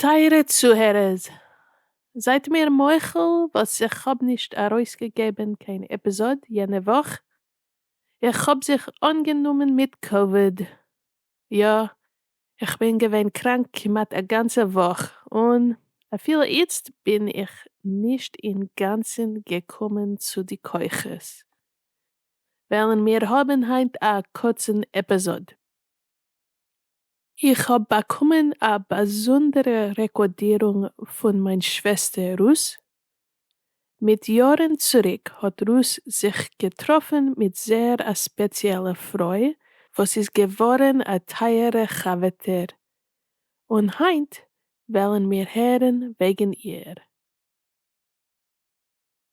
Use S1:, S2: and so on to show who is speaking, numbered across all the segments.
S1: Teure Zuhörers, seid mir Meuchel, was ich hab nicht herausgegeben, keine Episode jene Woche. Ich hab sich angenommen mit Covid. Ja, ich bin gewesen krank mit eine ganze Woche und viel jetzt bin ich nicht im Ganzen gekommen zu die Keuches. Weil wir haben heute eine kurze Episode. Ich habe bekommen eine besondere Rekordierung von meiner Schwester Ruth. Mit Jahren zurück hat Ruth sich getroffen mit sehr spezieller Freude, was ist geworden ein teure Chaveter. Und heute wollen wir hören wegen ihr.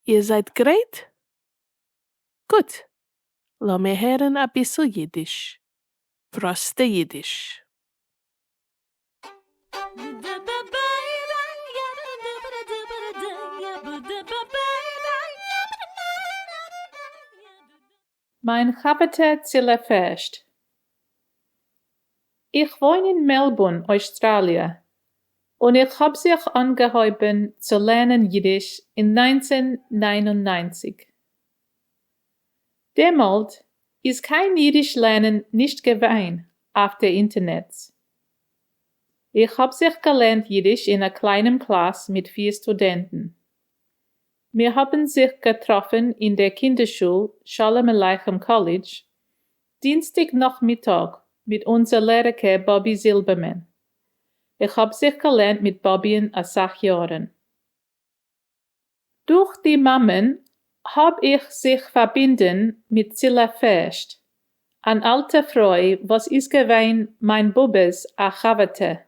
S1: Ihr seid bereit? Gut, lassen wir hören ein bisschen Jiddisch. Proste Yiddish.
S2: Mein Chaveter Cyla Fersht. Ich wohne in Melbourne, Australien, und ich habe sich angehoben zu lernen Jiddisch in 1999. Damals ist kein Jiddisch lernen nicht gewesen auf der Internet. Ich habe sich gelernt Jiddisch in einer kleinen Klasse mit 4 Studenten. Wir haben sich getroffen in der Kinderschule Shalom Aleichem College, Dienstagnachmittag mit unserer Lehrerin Bobby Silberman. Ich habe sich gelernt mit Bobby in 6 Jahren. Durch die Mammen habe ich sich verbinden mit Cyla Fersht, an alte Frau, was ist gewesen mein Bubes a Chaveter.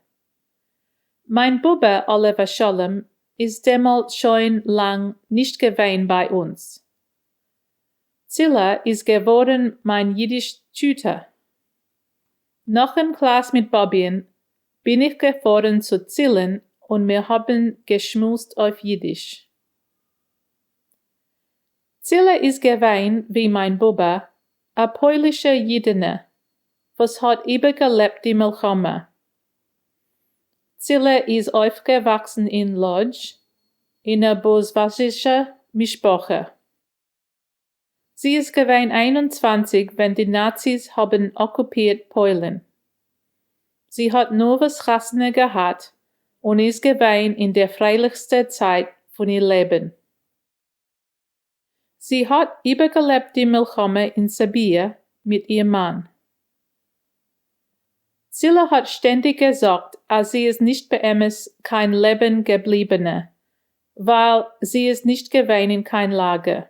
S2: Mein Bube Oliver Shalom ist damals schon lang nicht gewesen bei uns. Cyla ist geworden mein Jiddisch-Tutor. Nach in Klasse mit Bobbien bin ich gefahren zu Cylen und wir haben geschmust auf Jiddisch. Cyla ist gewesen, wie mein Bube, a polnische Jidene, was hat übergelebt die Milchome. Cyla ist aufgewachsen in Lodz, in einer boswaschischen Mischproche. Sie ist gewesen 21, wenn die Nazis haben okkupiert Polen. Sie hat nur was Rassene gehabt und ist gewesen in der freilichsten Zeit von ihr Leben. Sie hat übergelebt die Milchome in Sibir mit ihrem Mann. Cyla hat ständig gesagt, als sie ist nicht bei Emmes kein Leben gebliebene, weil sie ist nicht gewesen in kein Lager.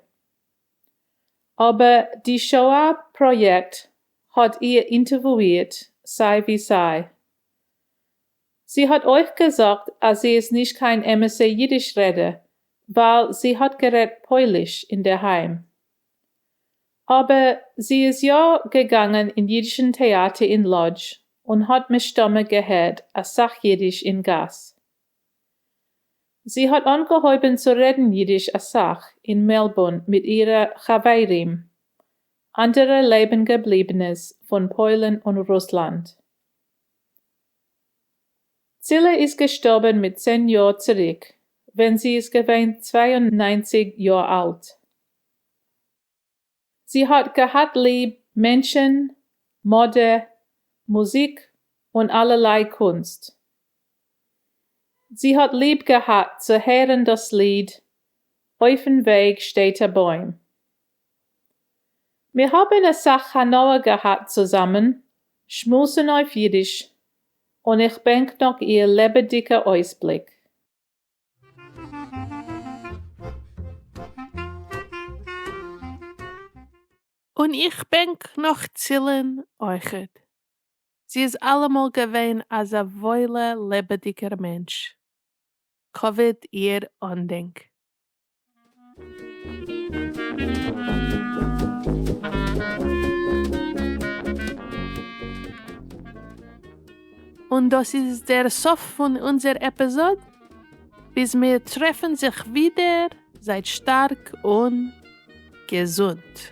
S2: Aber die Shoah-Projekt hat ihr interviewt, sei wie sei. Sie hat euch gesagt, als sie ist nicht kein MSc Jiddisch rede, weil sie hat geredet Polisch in der Heim. Aber sie ist ja gegangen in jüdischen Theater in Lodz und hat mit Stimme gehört, als Sach-Jiddisch in Gas. Sie hat angehoben zu reden Jiddisch als Sach in Melbourne mit ihrer Chaveirim, andere Leben gebliebenes von Polen und Russland. Cyla ist gestorben mit 10 Jahren zurück, wenn sie ist gewesen 92 Jahre alt. Sie hat gehabt lieb Menschen, Mode, Musik und allerlei Kunst. Sie hat lieb gehabt zu hören das Lied Auf dem Weg steht ein Baum. Wir haben eine Sache Hanauer gehabt zusammen, schmusen auf Jiddisch, und ich denk noch ihr lebendiger Ausblick.
S1: Und ich denk noch Zillen euchet. Sie ist allemal gewesen als ein wohle, lebendiger Mensch. Covid ihr Andenk. Und das ist der Sof von unserer Episode. Bis wir treffen sich wieder, seid stark und gesund.